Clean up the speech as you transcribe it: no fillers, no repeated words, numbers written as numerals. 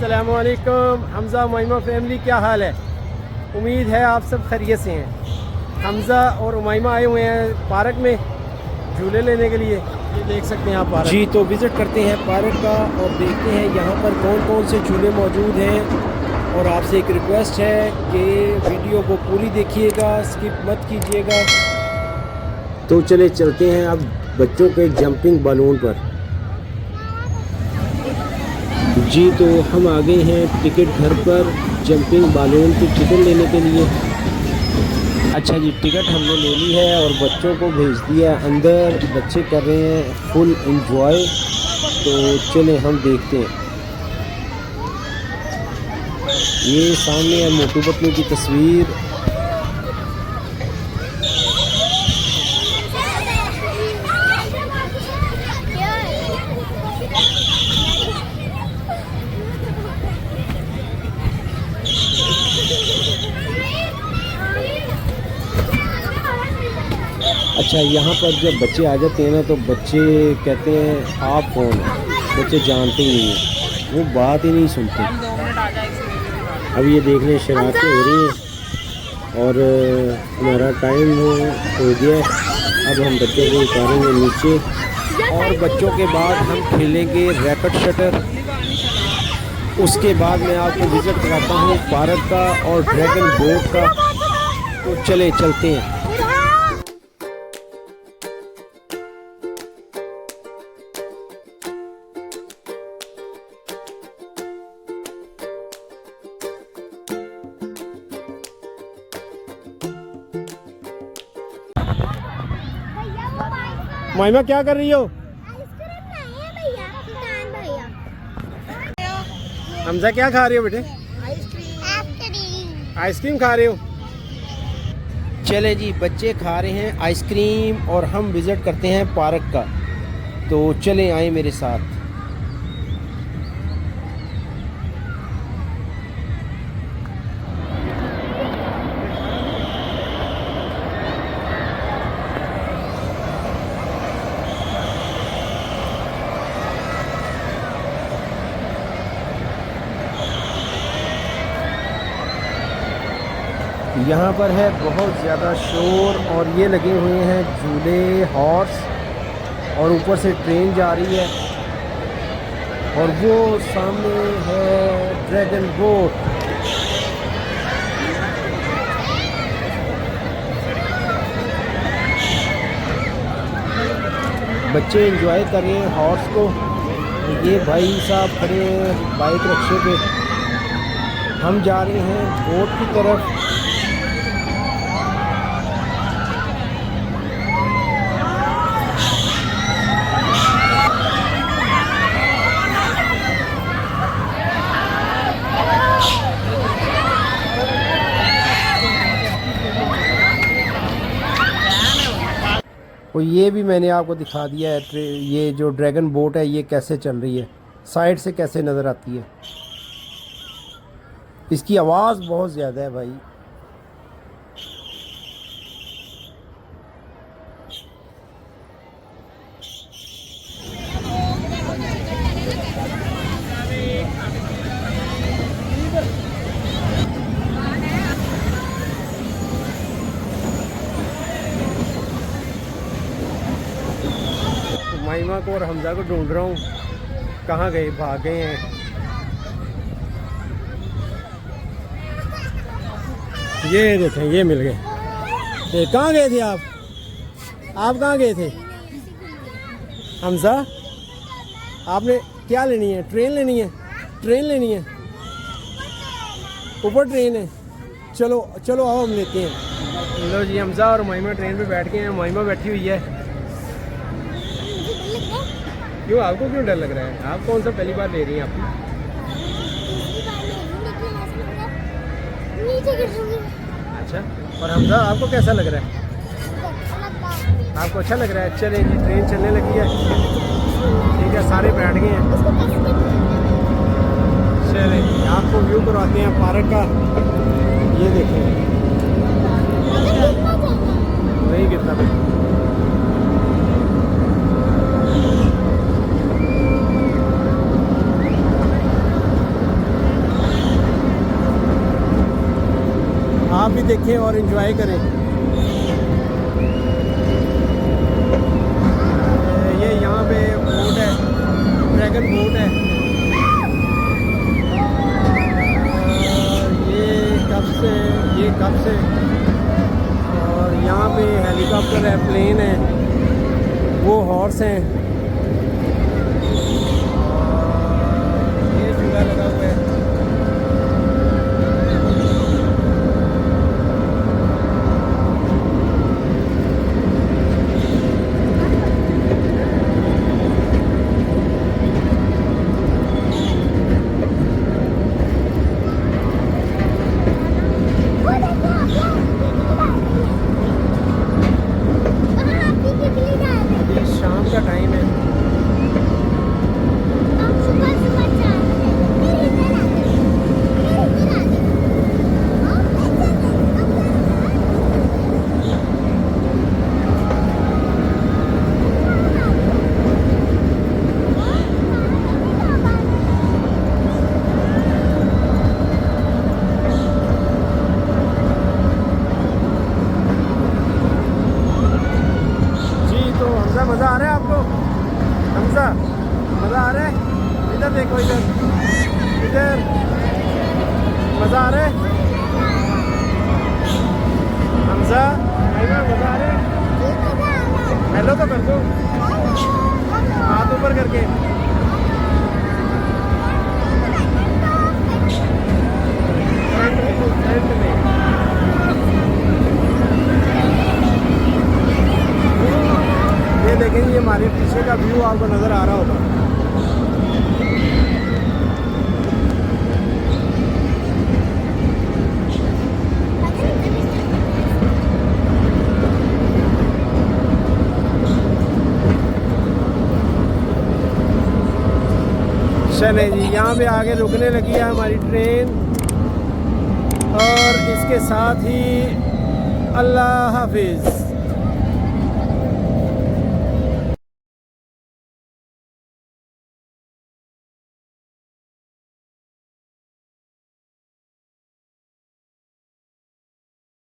अस्सलामुअलैकुम हमज़ा उमैमा फैमिली, क्या हाल है? उम्मीद है आप सब खैरियत से हैं। हमज़ा और उमैमा आए हुए हैं पार्क में झूले लेने के लिए। ये देख सकते हैं आप पार्क जी। तो विज़िट करते हैं पार्क का और देखते हैं यहाँ पर कौन कौन से झूले मौजूद हैं। और आपसे एक रिक्वेस्ट है कि वीडियो को पूरी देखिएगा, स्किप मत कीजिएगा। तो चले चलते हैं अब बच्चों के जंपिंग बलून पर जी। तो हम आ गए हैं टिकट घर पर जंपिंग बालून की टिकट लेने के लिए। अच्छा जी, टिकट हमने ले ली है और बच्चों को भेज दिया अंदर। बच्चे कर रहे हैं फुल एंजॉय। तो चलें हम देखते हैं। ये सामने है मोटू पतलू की तस्वीर। अच्छा, यहाँ पर जब बच्चे आ जाते हैं ना तो बच्चे कहते हैं आप कौन हैं। बच्चे जानते ही नहीं हैं, वो बात ही नहीं सुनते। अब ये देखने शरारतें हो रही हैं और हमारा टाइम हो गया है। अब हम बच्चों को उतारेंगे नीचे और बच्चों के बाद हम खेलेंगे रैकेट शटर। उसके बाद मैं आपको विज़िट कराता हूँ पार्क का और ड्रैगन बोट का। तो चले चलते हैं। माइमा क्या कर रही हो? हमजा क्या खा रही हो बेटे? आइसक्रीम खा रहे हो? चले जी, बच्चे खा रहे हैं आइसक्रीम और हम विज़िट करते हैं पार्क का। तो चले आए मेरे साथ। यहाँ पर है बहुत ज़्यादा शोर और ये लगे हुए हैं झूले, हॉर्स और ऊपर से ट्रेन जा रही है और वो सामने है ड्रैगन बोट। बच्चे एंजॉय कर रहे हैं हॉर्स को। ये भाई साहब खड़े हैं बाइक रिक्शे पे। हम जा रहे हैं बोट की तरफ। और ये भी मैंने आपको दिखा दिया है ये जो ड्रैगन बोट है ये कैसे चल रही है, साइड से कैसे नज़र आती है। इसकी आवाज़ बहुत ज़्यादा है भाई। माइमा को और हमजा को ढूंढ रहा हूँ, कहाँ गए, भाग गए हैं। ये देखें, ये मिल गए। ये कहाँ गए थे आप कहाँ गए थे हमजा? आपने क्या लेनी है? ट्रेन लेनी है? ट्रेन लेनी है? ऊपर ट्रेन है। चलो चलो आओ हम लेते हैं। लो जी, हमजा और माइमा ट्रेन पे बैठ गए हैं। माइमा बैठी हुई है। क्यों, आपको क्यों डर लग रहा है? आप कौन सा पहली बार ले रही हैं? आप अच्छा, और हमजा आपको कैसा लग रहा है? आपको अच्छा लग रहा है? चले जी, ट्रेन चलने लगी है। ठीक है, सारे बैठ गए हैं। चले आपको व्यू करवाते हैं पार्क का। ये देखें, नहीं कितना भी देखें और एंजॉय करें। ये यहाँ पे बोट है, ड्रैगन बोट है। ये कब से और यहाँ पे हेलीकॉप्टर है, प्लेन है, वो हॉर्स हैं। ये झूला लगा हुआ है। शाम का टाइम है। मज़ा आ रहा है आपको? हमजा मज़ा आ रहा है? इधर देखो, इधर इधर मज़ा आ रहा है? हमजा मज़ा आ रहा है? हेलो तो कर दो, हाथ ऊपर करके। फ्रंट में ये देखेंगे, हमारे पीछे का व्यू आपको नज़र आ रहा होगा। चले जी, यहाँ पे आगे रुकने लगी है हमारी ट्रेन और इसके साथ ही अल्लाह हाफिज़।